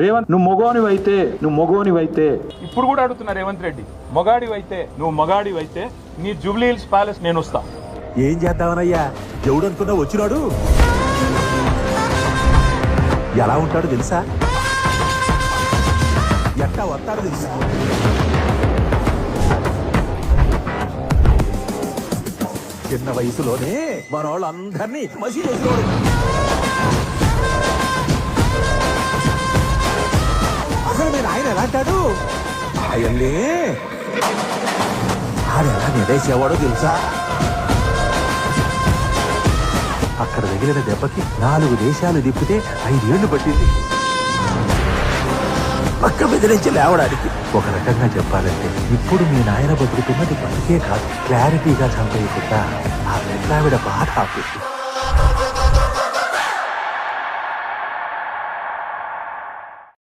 రేవంత్ నువ్వు మొగోనివైతే ఇప్పుడు కూడా అడుగుతున్నా రేవంత్ రెడ్డి, నువ్వు మగాడివైతే నీ జూబ్లీ హిల్స్ ప్యాలెస్ నేను వస్తా. ఏం చేద్దామనయ్యా, ఎవడనుకున్నా వచ్చినాడు ఎలా ఉంటాడో తెలుసా, ఎట్టా వస్తాడో తెలుసా. చిన్న వయసులోనే మన వాళ్ళందరినీ మసి చేసినోడు. అసలు నేను ఆయన ఎలా అంటాడు, ఆయన్ని ఆడెలా నిలేసేవాడో తెలుసా. అక్కడ తగిలిన దెబ్బకి 4 దేశాలు తిప్పితే 5 ఏళ్లు పట్టింది పక్క మీద నుంచి లేవడానికి. ఒక రకంగా చెప్పాలంటే ఇప్పుడు మీ నాయన బతుకుతున్నది బతికే కాదు, క్లారిటీగా చంపేయకుండా ఆ పెద్దావిడ బాధ ఆపుతుంది.